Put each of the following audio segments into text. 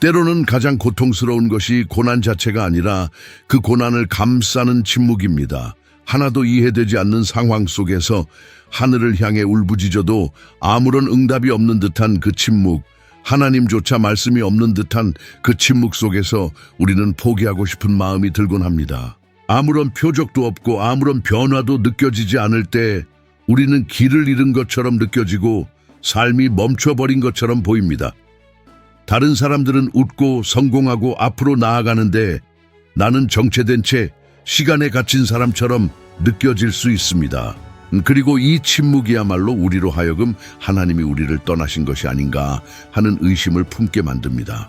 때로는 가장 고통스러운 것이 고난 자체가 아니라 그 고난을 감싸는 침묵입니다. 하나도 이해되지 않는 상황 속에서 하늘을 향해 울부짖어도 아무런 응답이 없는 듯한 그 침묵, 하나님조차 말씀이 없는 듯한 그 침묵 속에서 우리는 포기하고 싶은 마음이 들곤 합니다. 아무런 표적도 없고 아무런 변화도 느껴지지 않을 때 우리는 길을 잃은 것처럼 느껴지고 삶이 멈춰버린 것처럼 보입니다. 다른 사람들은 웃고 성공하고 앞으로 나아가는데 나는 정체된 채 시간에 갇힌 사람처럼 느껴질 수 있습니다. 그리고 이 침묵이야말로 우리로 하여금 하나님이 우리를 떠나신 것이 아닌가 하는 의심을 품게 만듭니다.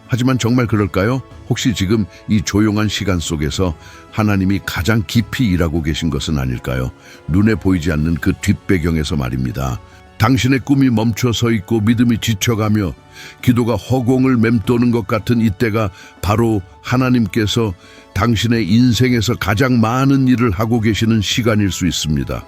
하지만 정말 그럴까요? 혹시 지금 이 조용한 시간 속에서 하나님이 가장 깊이 일하고 계신 것은 아닐까요? 눈에 보이지 않는 그 뒷배경에서 말입니다. 당신의 꿈이 멈춰 서 있고 믿음이 지쳐가며 기도가 허공을 맴도는 것 같은 이때가 바로 하나님께서 당신의 인생에서 가장 많은 일을 하고 계시는 시간일 수 있습니다.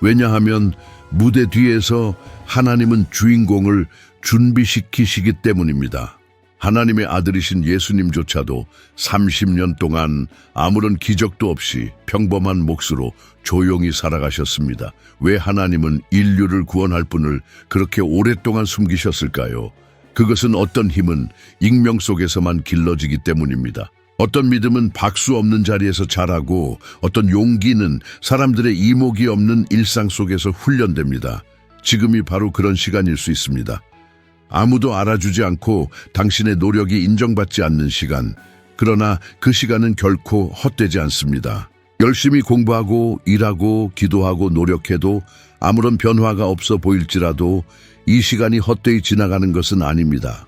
왜냐하면 무대 뒤에서 하나님은 주인공을 준비시키시기 때문입니다. 하나님의 아들이신 예수님조차도 30년 동안 아무런 기적도 없이 평범한 몫으로 조용히 살아가셨습니다. 왜 하나님은 인류를 구원할 분을 그렇게 오랫동안 숨기셨을까요? 그것은 어떤 힘은 익명 속에서만 길러지기 때문입니다. 어떤 믿음은 박수 없는 자리에서 자라고 어떤 용기는 사람들의 이목이 없는 일상 속에서 훈련됩니다. 지금이 바로 그런 시간일 수 있습니다. 아무도 알아주지 않고 당신의 노력이 인정받지 않는 시간. 그러나 그 시간은 결코 헛되지 않습니다. 열심히 공부하고 일하고 기도하고 노력해도 아무런 변화가 없어 보일지라도 이 시간이 헛되이 지나가는 것은 아닙니다.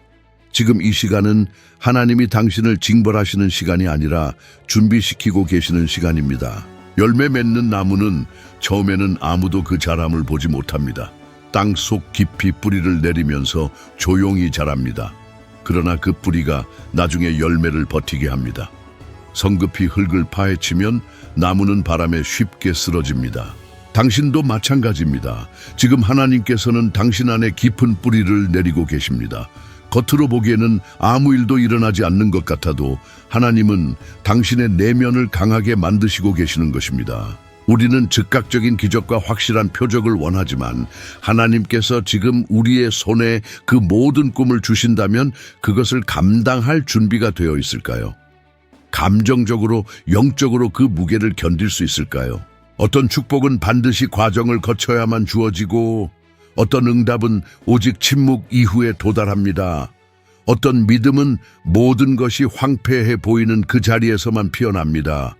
지금 이 시간은 하나님이 당신을 징벌하시는 시간이 아니라 준비시키고 계시는 시간입니다. 열매 맺는 나무는 처음에는 아무도 그 자람을 보지 못합니다. 땅속 깊이 뿌리를 내리면서 조용히 자랍니다. 그러나 그 뿌리가 나중에 열매를 버티게 합니다. 성급히 흙을 파헤치면 나무는 바람에 쉽게 쓰러집니다. 당신도 마찬가지입니다. 지금 하나님께서는 당신 안에 깊은 뿌리를 내리고 계십니다. 겉으로 보기에는 아무 일도 일어나지 않는 것 같아도 하나님은 당신의 내면을 강하게 만드시고 계시는 것입니다. 우리는 즉각적인 기적과 확실한 표적을 원하지만 하나님께서 지금 우리의 손에 그 모든 꿈을 주신다면 그것을 감당할 준비가 되어 있을까요? 감정적으로, 영적으로 그 무게를 견딜 수 있을까요? 어떤 축복은 반드시 과정을 거쳐야만 주어지고 어떤 응답은 오직 침묵 이후에 도달합니다. 어떤 믿음은 모든 것이 황폐해 보이는 그 자리에서만 피어납니다.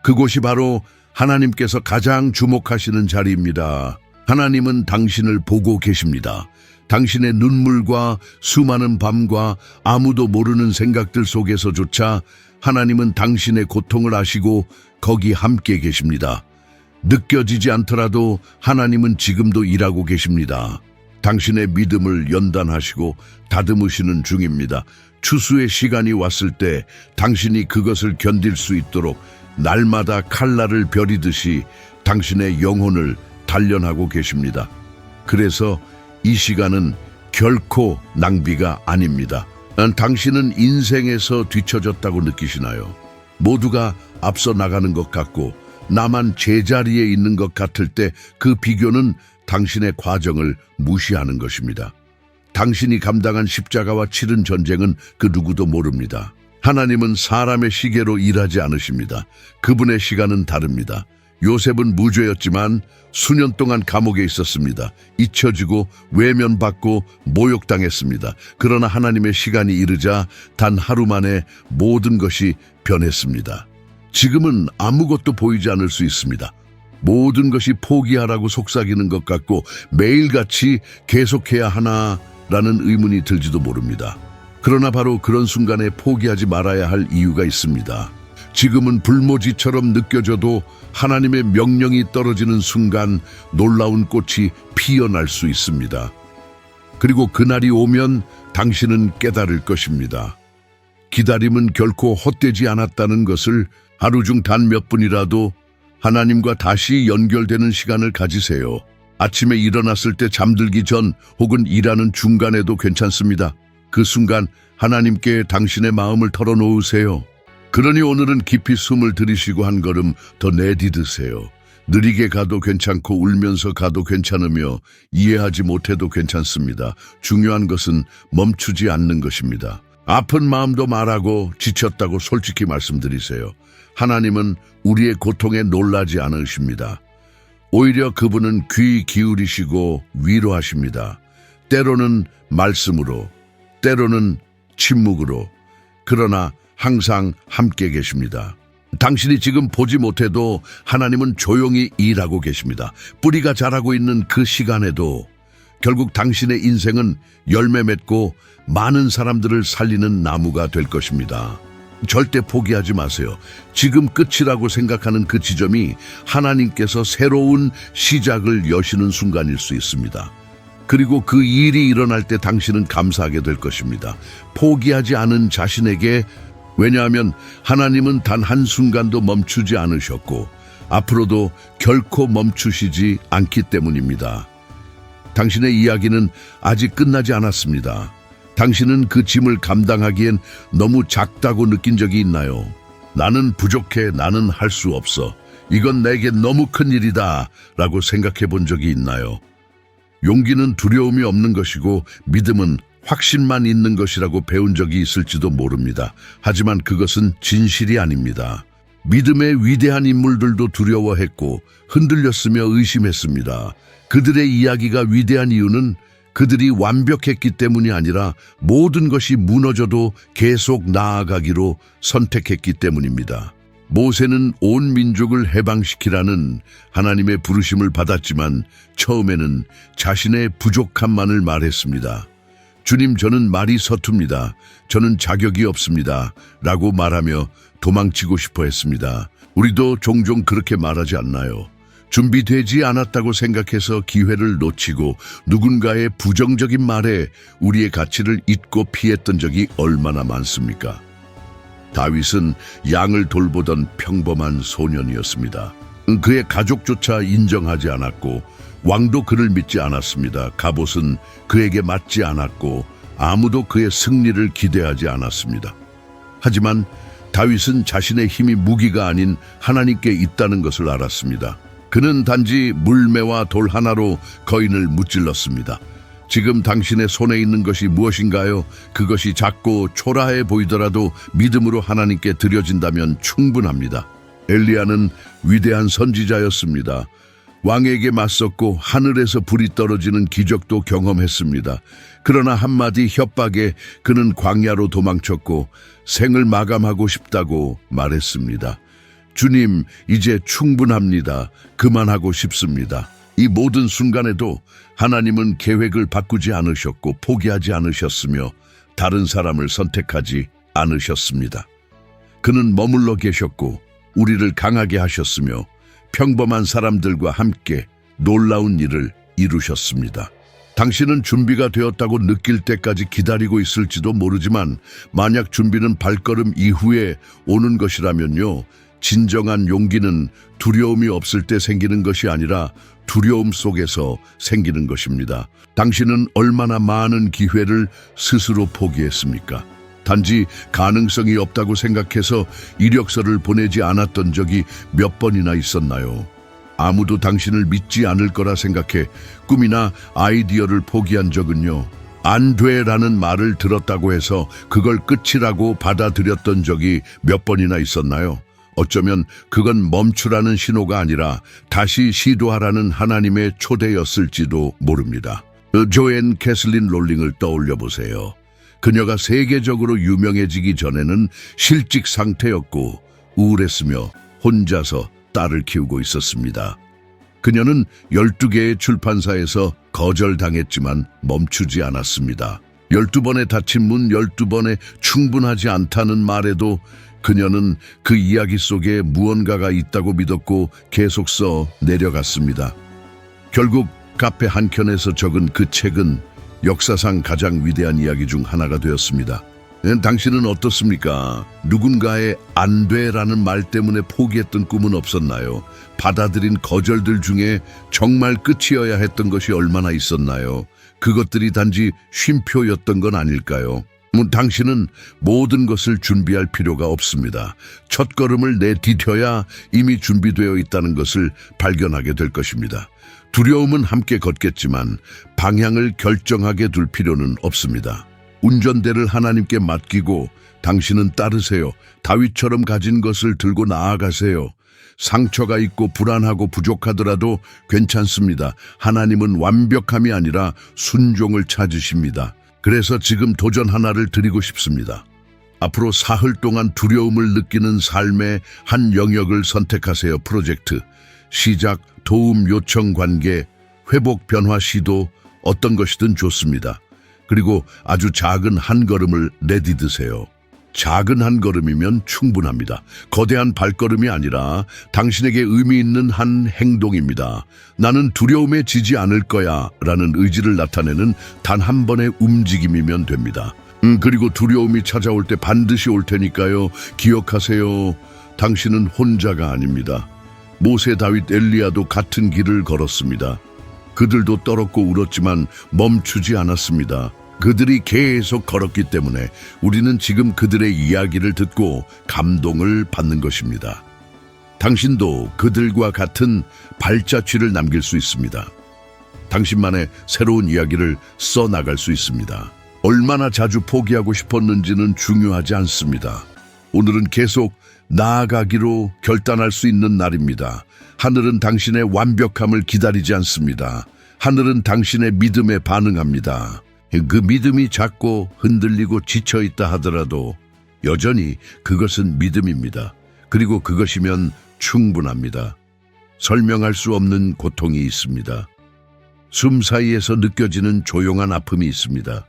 그곳이 바로 하나님께서 가장 주목하시는 자리입니다. 하나님은 당신을 보고 계십니다. 당신의 눈물과 수많은 밤과 아무도 모르는 생각들 속에서조차 하나님은 당신의 고통을 아시고 거기 함께 계십니다. 느껴지지 않더라도 하나님은 지금도 일하고 계십니다. 당신의 믿음을 연단하시고 다듬으시는 중입니다. 추수의 시간이 왔을 때 당신이 그것을 견딜 수 있도록 날마다 칼날을 벼리듯이 당신의 영혼을 단련하고 계십니다. 그래서 이 시간은 결코 낭비가 아닙니다. 당신은 인생에서 뒤처졌다고 느끼시나요? 모두가 앞서 나가는 것 같고 나만 제자리에 있는 것 같을 때 그 비교는 당신의 과정을 무시하는 것입니다. 당신이 감당한 십자가와 치른 전쟁은 그 누구도 모릅니다. 하나님은 사람의 시계로 일하지 않으십니다. 그분의 시간은 다릅니다. 요셉은 무죄였지만 수년 동안 감옥에 있었습니다. 잊혀지고 외면받고 모욕당했습니다. 그러나 하나님의 시간이 이르자 단 하루 만에 모든 것이 변했습니다. 지금은 아무것도 보이지 않을 수 있습니다. 모든 것이 포기하라고 속삭이는 것 같고 매일같이 계속해야 하나라는 의문이 들지도 모릅니다. 그러나 바로 그런 순간에 포기하지 말아야 할 이유가 있습니다. 지금은 불모지처럼 느껴져도 하나님의 명령이 떨어지는 순간 놀라운 꽃이 피어날 수 있습니다. 그리고 그날이 오면 당신은 깨달을 것입니다. 기다림은 결코 헛되지 않았다는 것을 하루 중 단 몇 분이라도 하나님과 다시 연결되는 시간을 가지세요. 아침에 일어났을 때 잠들기 전 혹은 일하는 중간에도 괜찮습니다. 그 순간 하나님께 당신의 마음을 털어놓으세요. 그러니 오늘은 깊이 숨을 들이쉬고 한 걸음 더 내디드세요. 느리게 가도 괜찮고 울면서 가도 괜찮으며 이해하지 못해도 괜찮습니다. 중요한 것은 멈추지 않는 것입니다. 아픈 마음도 말하고 지쳤다고 솔직히 말씀드리세요. 하나님은 우리의 고통에 놀라지 않으십니다. 오히려 그분은 귀 기울이시고 위로하십니다. 때로는 말씀으로, 때로는 침묵으로, 그러나 항상 함께 계십니다. 당신이 지금 보지 못해도 하나님은 조용히 일하고 계십니다. 뿌리가 자라고 있는 그 시간에도 결국 당신의 인생은 열매 맺고 많은 사람들을 살리는 나무가 될 것입니다. 절대 포기하지 마세요. 지금 끝이라고 생각하는 그 지점이 하나님께서 새로운 시작을 여시는 순간일 수 있습니다. 그리고 그 일이 일어날 때 당신은 감사하게 될 것입니다. 포기하지 않은 자신에게, 왜냐하면 하나님은 단 한순간도 멈추지 않으셨고 앞으로도 결코 멈추시지 않기 때문입니다. 당신의 이야기는 아직 끝나지 않았습니다. 당신은 그 짐을 감당하기엔 너무 작다고 느낀 적이 있나요? 나는 부족해, 나는 할 수 없어, 이건 내게 너무 큰 일이다 라고 생각해 본 적이 있나요? 용기는 두려움이 없는 것이고 믿음은 확신만 있는 것이라고 배운 적이 있을지도 모릅니다. 하지만 그것은 진실이 아닙니다. 믿음의 위대한 인물들도 두려워했고 흔들렸으며 의심했습니다. 그들의 이야기가 위대한 이유는 그들이 완벽했기 때문이 아니라 모든 것이 무너져도 계속 나아가기로 선택했기 때문입니다. 모세는 온 민족을 해방시키라는 하나님의 부르심을 받았지만 처음에는 자신의 부족함만을 말했습니다. 주님, 저는 말이 서툽니다. 저는 자격이 없습니다. 라고 말하며 도망치고 싶어 했습니다. 우리도 종종 그렇게 말하지 않나요? 준비되지 않았다고 생각해서 기회를 놓치고 누군가의 부정적인 말에 우리의 가치를 잊고 피했던 적이 얼마나 많습니까? 다윗은 양을 돌보던 평범한 소년이었습니다. 그의 가족조차 인정하지 않았고 왕도 그를 믿지 않았습니다. 갑옷은 그에게 맞지 않았고 아무도 그의 승리를 기대하지 않았습니다. 하지만 다윗은 자신의 힘이 무기가 아닌 하나님께 있다는 것을 알았습니다. 그는 단지 물매와 돌 하나로 거인을 무찔렀습니다. 지금 당신의 손에 있는 것이 무엇인가요? 그것이 작고 초라해 보이더라도 믿음으로 하나님께 드려진다면 충분합니다. 엘리야는 위대한 선지자였습니다. 왕에게 맞섰고 하늘에서 불이 떨어지는 기적도 경험했습니다. 그러나 한마디 협박에 그는 광야로 도망쳤고 생을 마감하고 싶다고 말했습니다. 주님, 이제 충분합니다. 그만하고 싶습니다. 이 모든 순간에도 하나님은 계획을 바꾸지 않으셨고 포기하지 않으셨으며 다른 사람을 선택하지 않으셨습니다. 그는 머물러 계셨고 우리를 강하게 하셨으며 평범한 사람들과 함께 놀라운 일을 이루셨습니다. 당신은 준비가 되었다고 느낄 때까지 기다리고 있을지도 모르지만 만약 준비는 발걸음 이후에 오는 것이라면요, 진정한 용기는 두려움이 없을 때 생기는 것이 아니라 두려움 속에서 생기는 것입니다. 당신은 얼마나 많은 기회를 스스로 포기했습니까? 단지 가능성이 없다고 생각해서 이력서를 보내지 않았던 적이 몇 번이나 있었나요? 아무도 당신을 믿지 않을 거라 생각해 꿈이나 아이디어를 포기한 적은요, 안 돼라는 말을 들었다고 해서 그걸 끝이라고 받아들였던 적이 몇 번이나 있었나요? 어쩌면 그건 멈추라는 신호가 아니라 다시 시도하라는 하나님의 초대였을지도 모릅니다. 조앤 캐슬린 롤링을 떠올려 보세요. 그녀가 세계적으로 유명해지기 전에는 실직 상태였고 우울했으며 혼자서 딸을 키우고 있었습니다. 그녀는 12개의 출판사에서 거절당했지만 멈추지 않았습니다. 12번에 닫힌 문 12번에 충분하지 않다는 말에도 그녀는 그 이야기 속에 무언가가 있다고 믿었고 계속 써 내려갔습니다. 결국 카페 한켠에서 적은 그 책은 역사상 가장 위대한 이야기 중 하나가 되었습니다. 당신은 어떻습니까? 누군가의 안 돼라는 말 때문에 포기했던 꿈은 없었나요? 받아들인 거절들 중에 정말 끝이어야 했던 것이 얼마나 있었나요? 그것들이 단지 쉼표였던 건 아닐까요? 당신은 모든 것을 준비할 필요가 없습니다. 첫걸음을 내디뎌야 이미 준비되어 있다는 것을 발견하게 될 것입니다. 두려움은 함께 걷겠지만 방향을 결정하게 둘 필요는 없습니다. 운전대를 하나님께 맡기고 당신은 따르세요. 다윗처럼 가진 것을 들고 나아가세요. 상처가 있고 불안하고 부족하더라도 괜찮습니다. 하나님은 완벽함이 아니라 순종을 찾으십니다. 그래서 지금 도전 하나를 드리고 싶습니다. 앞으로 사흘 동안 두려움을 느끼는 삶의 한 영역을 선택하세요. 프로젝트, 시작, 도움 요청 관계, 회복 변화 시도, 어떤 것이든 좋습니다. 그리고 아주 작은 한 걸음을 내디드세요. 작은 한 걸음이면 충분합니다. 거대한 발걸음이 아니라 당신에게 의미 있는 한 행동입니다. 나는 두려움에 지지 않을 거야 라는 의지를 나타내는 단 한 번의 움직임이면 됩니다. 그리고 두려움이 찾아올 때 반드시 올 테니까요. 기억하세요. 당신은 혼자가 아닙니다. 모세, 다윗, 엘리야도 같은 길을 걸었습니다. 그들도 떨었고 울었지만 멈추지 않았습니다. 그들이 계속 걸었기 때문에 우리는 지금 그들의 이야기를 듣고 감동을 받는 것입니다. 당신도 그들과 같은 발자취를 남길 수 있습니다. 당신만의 새로운 이야기를 써나갈 수 있습니다. 얼마나 자주 포기하고 싶었는지는 중요하지 않습니다. 오늘은 계속 나아가기로 결단할 수 있는 날입니다. 하늘은 당신의 완벽함을 기다리지 않습니다. 하늘은 당신의 믿음에 반응합니다. 그 믿음이 작고 흔들리고 지쳐있다 하더라도 여전히 그것은 믿음입니다. 그리고 그것이면 충분합니다. 설명할 수 없는 고통이 있습니다. 숨 사이에서 느껴지는 조용한 아픔이 있습니다.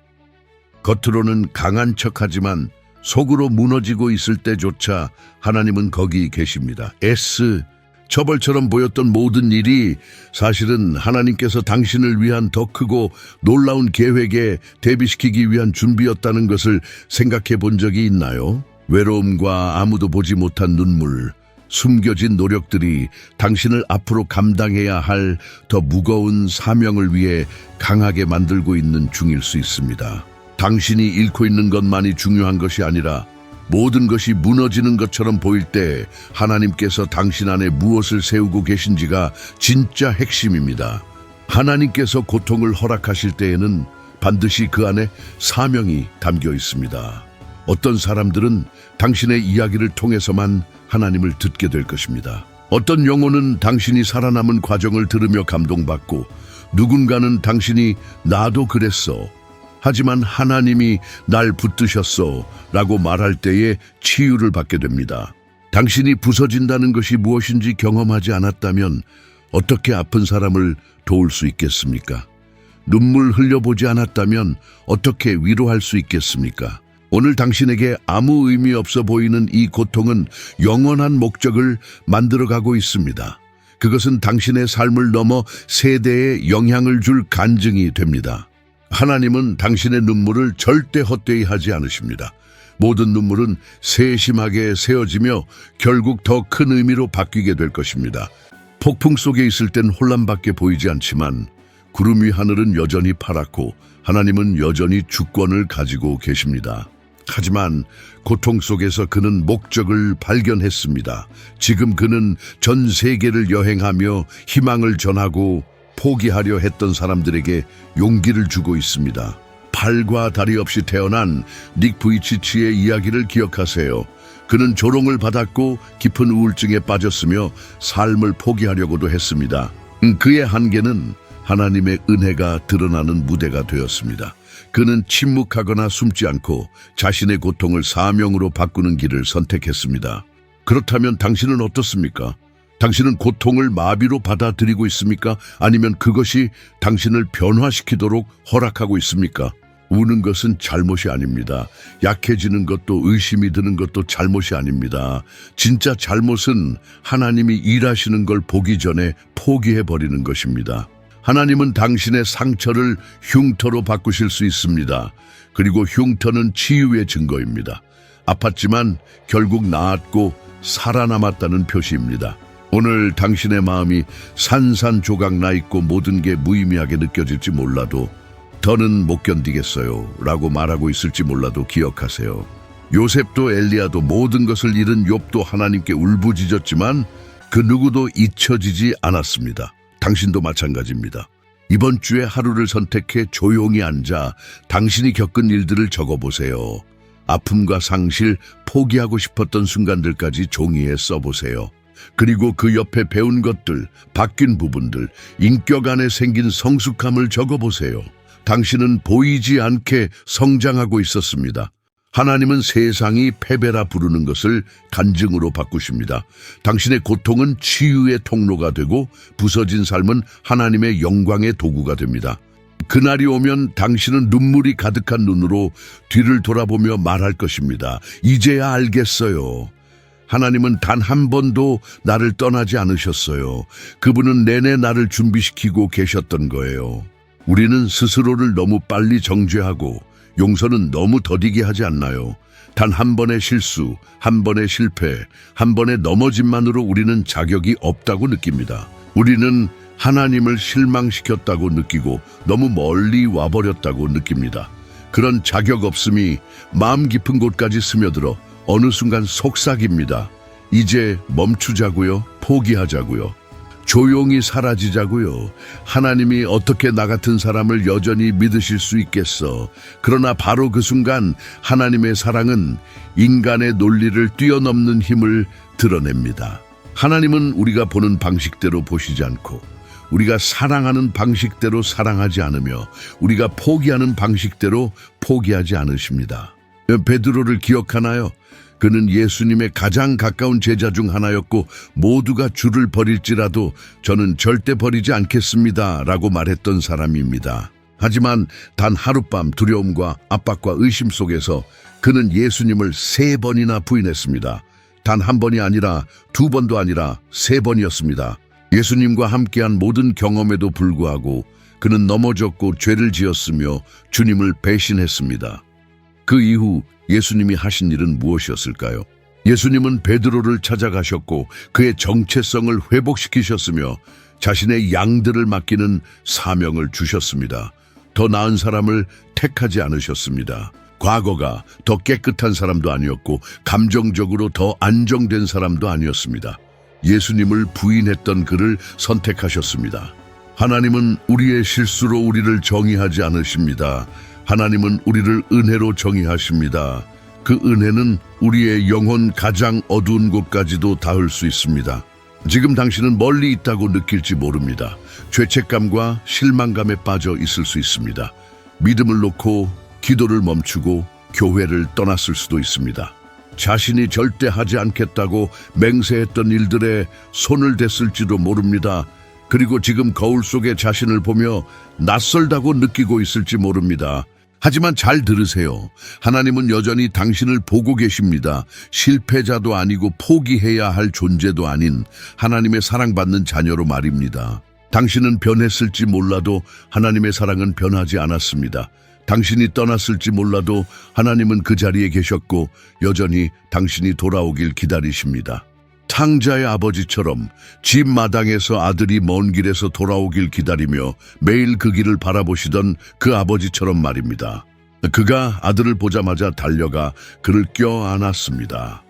겉으로는 강한 척하지만 속으로 무너지고 있을 때조차 하나님은 거기 계십니다. 처벌처럼 보였던 모든 일이 사실은 하나님께서 당신을 위한 더 크고 놀라운 계획에 대비시키기 위한 준비였다는 것을 생각해 본 적이 있나요? 외로움과 아무도 보지 못한 눈물, 숨겨진 노력들이 당신을 앞으로 감당해야 할 더 무거운 사명을 위해 강하게 만들고 있는 중일 수 있습니다. 당신이 잃고 있는 것만이 중요한 것이 아니라 모든 것이 무너지는 것처럼 보일 때 하나님께서 당신 안에 무엇을 세우고 계신지가 진짜 핵심입니다. 하나님께서 고통을 허락하실 때에는 반드시 그 안에 사명이 담겨 있습니다. 어떤 사람들은 당신의 이야기를 통해서만 하나님을 듣게 될 것입니다. 어떤 영혼은 당신이 살아남은 과정을 들으며 감동받고, 누군가는 당신이 나도 그랬어, 하지만 하나님이 날 붙드셨어 라고 말할 때에 치유를 받게 됩니다. 당신이 부서진다는 것이 무엇인지 경험하지 않았다면 어떻게 아픈 사람을 도울 수 있겠습니까? 눈물 흘려보지 않았다면 어떻게 위로할 수 있겠습니까? 오늘 당신에게 아무 의미 없어 보이는 이 고통은 영원한 목적을 만들어가고 있습니다. 그것은 당신의 삶을 넘어 세대에 영향을 줄 간증이 됩니다. 하나님은 당신의 눈물을 절대 헛되이 하지 않으십니다. 모든 눈물은 세심하게 세어지며 결국 더 큰 의미로 바뀌게 될 것입니다. 폭풍 속에 있을 땐 혼란밖에 보이지 않지만 구름 위 하늘은 여전히 파랗고 하나님은 여전히 주권을 가지고 계십니다. 하지만 고통 속에서 그는 목적을 발견했습니다. 지금 그는 전 세계를 여행하며 희망을 전하고 포기하려 했던 사람들에게 용기를 주고 있습니다. 팔과 다리 없이 태어난 닉 부이치치의 이야기를 기억하세요. 그는 조롱을 받았고 깊은 우울증에 빠졌으며 삶을 포기하려고도 했습니다. 그의 한계는 하나님의 은혜가 드러나는 무대가 되었습니다. 그는 침묵하거나 숨지 않고 자신의 고통을 사명으로 바꾸는 길을 선택했습니다. 그렇다면 당신은 어떻습니까? 당신은 고통을 마비로 받아들이고 있습니까? 아니면 그것이 당신을 변화시키도록 허락하고 있습니까? 우는 것은 잘못이 아닙니다. 약해지는 것도 의심이 드는 것도 잘못이 아닙니다. 진짜 잘못은 하나님이 일하시는 걸 보기 전에 포기해버리는 것입니다. 하나님은 당신의 상처를 흉터로 바꾸실 수 있습니다. 그리고 흉터는 치유의 증거입니다. 아팠지만 결국 나았고 살아남았다는 표시입니다. 오늘 당신의 마음이 산산조각 나 있고 모든 게 무의미하게 느껴질지 몰라도 더는 못 견디겠어요 라고 말하고 있을지 몰라도 기억하세요. 요셉도 엘리야도 모든 것을 잃은 욥도 하나님께 울부짖었지만 그 누구도 잊혀지지 않았습니다. 당신도 마찬가지입니다. 이번 주에 하루를 선택해 조용히 앉아 당신이 겪은 일들을 적어보세요. 아픔과 상실, 포기하고 싶었던 순간들까지 종이에 써보세요. 그리고 그 옆에 배운 것들, 바뀐 부분들, 인격 안에 생긴 성숙함을 적어보세요. 당신은 보이지 않게 성장하고 있었습니다. 하나님은 세상이 패배라 부르는 것을 간증으로 바꾸십니다. 당신의 고통은 치유의 통로가 되고 부서진 삶은 하나님의 영광의 도구가 됩니다. 그날이 오면 당신은 눈물이 가득한 눈으로 뒤를 돌아보며 말할 것입니다. 이제야 알겠어요. 하나님은 단 한 번도 나를 떠나지 않으셨어요. 그분은 내내 나를 준비시키고 계셨던 거예요. 우리는 스스로를 너무 빨리 정죄하고 용서는 너무 더디게 하지 않나요? 단 한 번의 실수, 한 번의 실패, 한 번의 넘어짐만으로 우리는 자격이 없다고 느낍니다. 우리는 하나님을 실망시켰다고 느끼고 너무 멀리 와버렸다고 느낍니다. 그런 자격 없음이 마음 깊은 곳까지 스며들어 어느 순간 속삭입니다. 이제 멈추자고요. 포기하자고요. 조용히 사라지자고요. 하나님이 어떻게 나 같은 사람을 여전히 믿으실 수 있겠어. 그러나 바로 그 순간 하나님의 사랑은 인간의 논리를 뛰어넘는 힘을 드러냅니다. 하나님은 우리가 보는 방식대로 보시지 않고 우리가 사랑하는 방식대로 사랑하지 않으며 우리가 포기하는 방식대로 포기하지 않으십니다. 베드로를 기억하나요? 그는 예수님의 가장 가까운 제자 중 하나였고 모두가 주를 버릴지라도 저는 절대 버리지 않겠습니다 라고 말했던 사람입니다. 하지만 단 하룻밤 두려움과 압박과 의심 속에서 그는 예수님을 3번이나 부인했습니다. 단 한 번이 아니라 2번도 아니라 3번이었습니다. 예수님과 함께한 모든 경험에도 불구하고 그는 넘어졌고 죄를 지었으며 주님을 배신했습니다. 그 이후 예수님이 하신 일은 무엇이었을까요? 예수님은 베드로를 찾아가셨고 그의 정체성을 회복시키셨으며 자신의 양들을 맡기는 사명을 주셨습니다. 더 나은 사람을 택하지 않으셨습니다. 과거가 더 깨끗한 사람도 아니었고 감정적으로 더 안정된 사람도 아니었습니다. 예수님을 부인했던 그를 선택하셨습니다. 하나님은 우리의 실수로 우리를 정의하지 않으십니다. 하나님은 우리를 은혜로 정의하십니다. 그 은혜는 우리의 영혼 가장 어두운 곳까지도 닿을 수 있습니다. 지금 당신은 멀리 있다고 느낄지 모릅니다. 죄책감과 실망감에 빠져 있을 수 있습니다. 믿음을 놓고 기도를 멈추고 교회를 떠났을 수도 있습니다. 자신이 절대 하지 않겠다고 맹세했던 일들에 손을 댔을지도 모릅니다. 그리고 지금 거울 속에 자신을 보며 낯설다고 느끼고 있을지 모릅니다. 하지만 잘 들으세요. 하나님은 여전히 당신을 보고 계십니다. 실패자도 아니고 포기해야 할 존재도 아닌 하나님의 사랑받는 자녀로 말입니다. 당신은 변했을지 몰라도 하나님의 사랑은 변하지 않았습니다. 당신이 떠났을지 몰라도 하나님은 그 자리에 계셨고 여전히 당신이 돌아오길 기다리십니다. 탕자의 아버지처럼 집 마당에서 아들이 먼 길에서 돌아오길 기다리며 매일 그 길을 바라보시던 그 아버지처럼 말입니다. 그가 아들을 보자마자 달려가 그를 껴안았습니다.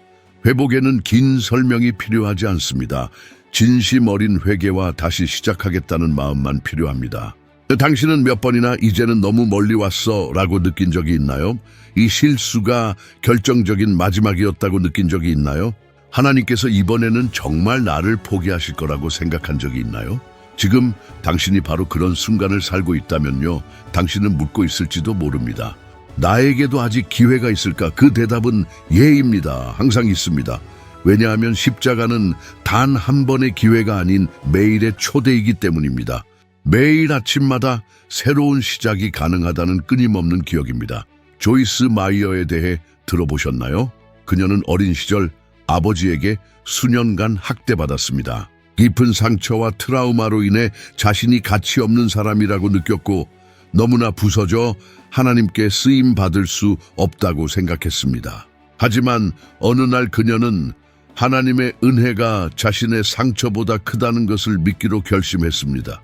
회복에는 긴 설명이 필요하지 않습니다. 진심 어린 회개와 다시 시작하겠다는 마음만 필요합니다. 당신은 몇 번이나 이제는 너무 멀리 왔어 라고 느낀 적이 있나요? 이 실수가 결정적인 마지막이었다고 느낀 적이 있나요? 하나님께서 이번에는 정말 나를 포기하실 거라고 생각한 적이 있나요? 지금 당신이 바로 그런 순간을 살고 있다면요. 당신은 묻고 있을지도 모릅니다. 나에게도 아직 기회가 있을까? 그 대답은 예입니다. 항상 있습니다. 왜냐하면 십자가는 단 한 번의 기회가 아닌 매일의 초대이기 때문입니다. 매일 아침마다 새로운 시작이 가능하다는 끊임없는 기억입니다. 조이스 마이어에 대해 들어보셨나요? 그녀는 어린 시절 아버지에게 수년간 학대받았습니다. 깊은 상처와 트라우마로 인해 자신이 가치 없는 사람이라고 느꼈고 너무나 부서져 하나님께 쓰임 받을 수 없다고 생각했습니다. 하지만 어느 날 그녀는 하나님의 은혜가 자신의 상처보다 크다는 것을 믿기로 결심했습니다.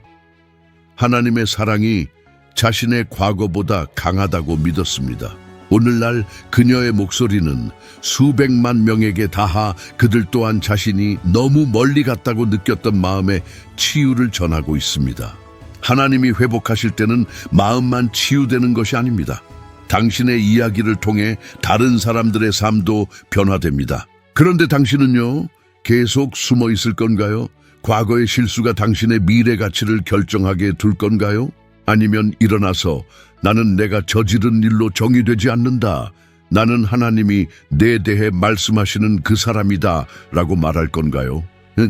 하나님의 사랑이 자신의 과거보다 강하다고 믿었습니다. 오늘날 그녀의 목소리는 수백만 명에게 닿아 그들 또한 자신이 너무 멀리 갔다고 느꼈던 마음에 치유를 전하고 있습니다. 하나님이 회복하실 때는 마음만 치유되는 것이 아닙니다. 당신의 이야기를 통해 다른 사람들의 삶도 변화됩니다. 그런데 당신은요, 계속 숨어 있을 건가요? 과거의 실수가 당신의 미래 가치를 결정하게 둘 건가요? 아니면 일어나서 나는 내가 저지른 일로 정의되지 않는다. 나는 하나님이 내 대해 말씀하시는 그 사람이다. 라고 말할 건가요?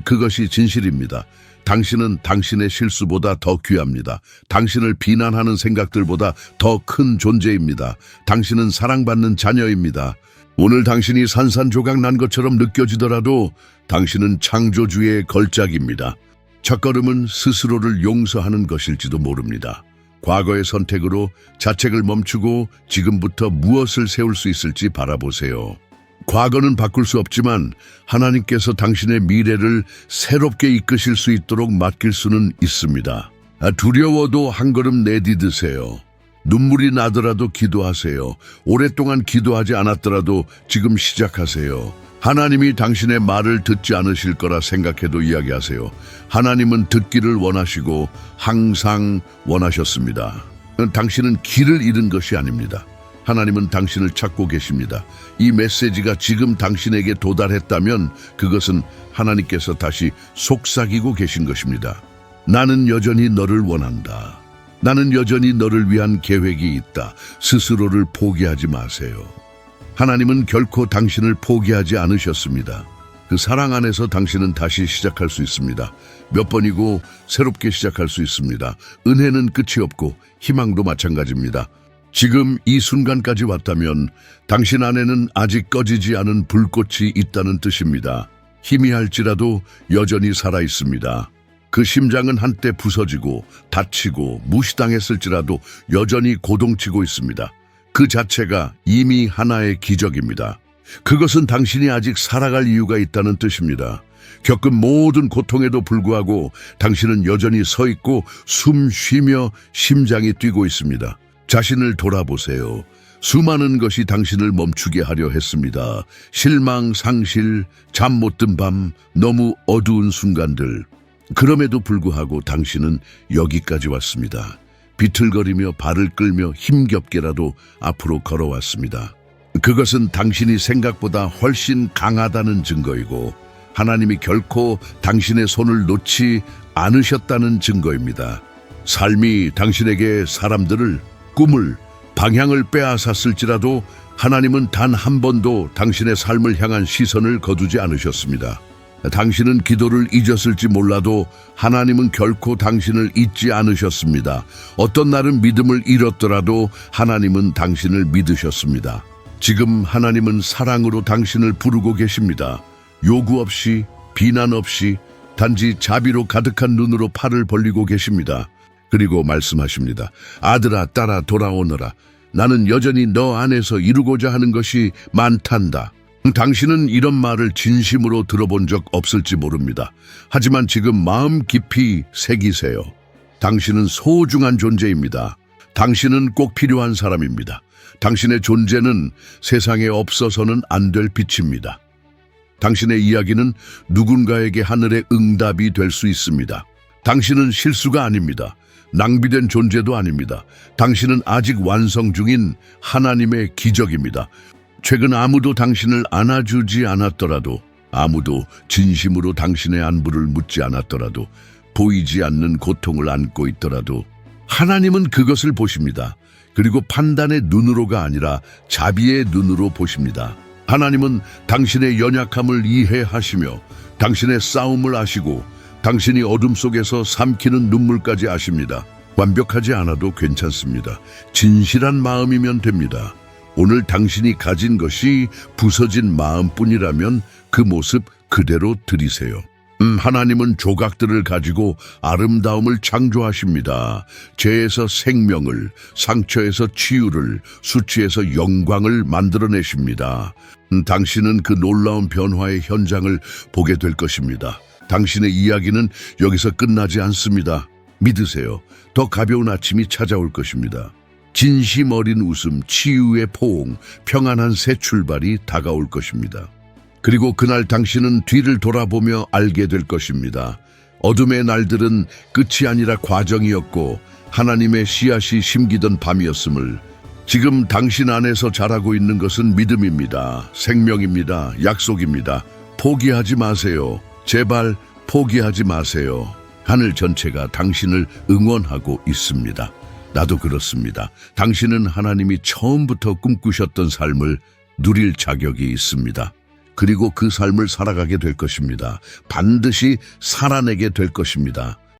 그것이 진실입니다. 당신은 당신의 실수보다 더 귀합니다. 당신을 비난하는 생각들보다 더 큰 존재입니다. 당신은 사랑받는 자녀입니다. 오늘 당신이 산산조각 난 것처럼 느껴지더라도 당신은 창조주의 걸작입니다. 첫걸음은 스스로를 용서하는 것일지도 모릅니다. 과거의 선택으로 자책을 멈추고 지금부터 무엇을 세울 수 있을지 바라보세요. 과거는 바꿀 수 없지만 하나님께서 당신의 미래를 새롭게 이끄실 수 있도록 맡길 수는 있습니다. 두려워도 한 걸음 내디드세요. 눈물이 나더라도 기도하세요. 오랫동안 기도하지 않았더라도 지금 시작하세요. 하나님이 당신의 말을 듣지 않으실 거라 생각해도 이야기하세요. 하나님은 듣기를 원하시고 항상 원하셨습니다. 당신은 길을 잃은 것이 아닙니다. 하나님은 당신을 찾고 계십니다. 이 메시지가 지금 당신에게 도달했다면 그것은 하나님께서 다시 속삭이고 계신 것입니다. 나는 여전히 너를 원한다. 나는 여전히 너를 위한 계획이 있다. 스스로를 포기하지 마세요. 하나님은 결코 당신을 포기하지 않으셨습니다. 그 사랑 안에서 당신은 다시 시작할 수 있습니다. 몇 번이고 새롭게 시작할 수 있습니다. 은혜는 끝이 없고 희망도 마찬가지입니다. 지금 이 순간까지 왔다면 당신 안에는 아직 꺼지지 않은 불꽃이 있다는 뜻입니다. 희미할지라도 여전히 살아 있습니다. 그 심장은 한때 부서지고 다치고 무시당했을지라도 여전히 고동치고 있습니다. 그 자체가 이미 하나의 기적입니다. 그것은 당신이 아직 살아갈 이유가 있다는 뜻입니다. 겪은 모든 고통에도 불구하고 당신은 여전히 서 있고 숨 쉬며 심장이 뛰고 있습니다. 자신을 돌아보세요. 수많은 것이 당신을 멈추게 하려 했습니다. 실망, 상실, 잠 못 든 밤, 너무 어두운 순간들. 그럼에도 불구하고 당신은 여기까지 왔습니다. 비틀거리며 발을 끌며 힘겹게라도 앞으로 걸어왔습니다. 그것은 당신이 생각보다 훨씬 강하다는 증거이고 하나님이 결코 당신의 손을 놓지 않으셨다는 증거입니다. 삶이 당신에게 사람들을, 꿈을, 방향을 빼앗았을지라도 하나님은 단 한 번도 당신의 삶을 향한 시선을 거두지 않으셨습니다. 당신은 기도를 잊었을지 몰라도 하나님은 결코 당신을 잊지 않으셨습니다. 어떤 날은 믿음을 잃었더라도 하나님은 당신을 믿으셨습니다. 지금 하나님은 사랑으로 당신을 부르고 계십니다. 요구 없이, 비난 없이, 단지 자비로 가득한 눈으로 팔을 벌리고 계십니다. 그리고 말씀하십니다. 아들아, 딸아, 돌아오너라. 나는 여전히 너 안에서 이루고자 하는 것이 많단다. 당신은 이런 말을 진심으로 들어본 적 없을지 모릅니다. 하지만 지금 마음 깊이 새기세요. 당신은 소중한 존재입니다. 당신은 꼭 필요한 사람입니다. 당신의 존재는 세상에 없어서는 안 될 빛입니다. 당신의 이야기는 누군가에게 하늘의 응답이 될 수 있습니다. 당신은 실수가 아닙니다. 낭비된 존재도 아닙니다. 당신은 아직 완성 중인 하나님의 기적입니다. 최근 아무도 당신을 안아주지 않았더라도, 아무도 진심으로 당신의 안부를 묻지 않았더라도, 보이지 않는 고통을 안고 있더라도 하나님은 그것을 보십니다. 그리고 판단의 눈으로가 아니라 자비의 눈으로 보십니다. 하나님은 당신의 연약함을 이해하시며 당신의 싸움을 아시고 당신이 어둠 속에서 삼키는 눈물까지 아십니다. 완벽하지 않아도 괜찮습니다. 진실한 마음이면 됩니다. 오늘 당신이 가진 것이 부서진 마음뿐이라면 그 모습 그대로 들이세요. 하나님은 조각들을 가지고 아름다움을 창조하십니다. 죄에서 생명을, 상처에서 치유를, 수치에서 영광을 만들어내십니다. 당신은 그 놀라운 변화의 현장을 보게 될 것입니다. 당신의 이야기는 여기서 끝나지 않습니다. 믿으세요. 더 가벼운 아침이 찾아올 것입니다. 진심 어린 웃음, 치유의 포옹, 평안한 새 출발이 다가올 것입니다. 그리고 그날 당신은 뒤를 돌아보며 알게 될 것입니다. 어둠의 날들은 끝이 아니라 과정이었고 하나님의 씨앗이 심기던 밤이었음을, 지금 당신 안에서 자라고 있는 것은 믿음입니다. 생명입니다. 약속입니다. 포기하지 마세요. 제발 포기하지 마세요. 하늘 전체가 당신을 응원하고 있습니다. 나도 그렇습니다. 당신은 하나님이 처음부터 꿈꾸셨던 삶을 누릴 자격이 있습니다. 그리고 그 삶을 살아가게 될 것입니다. 반드시 살아내게 될 것입니다.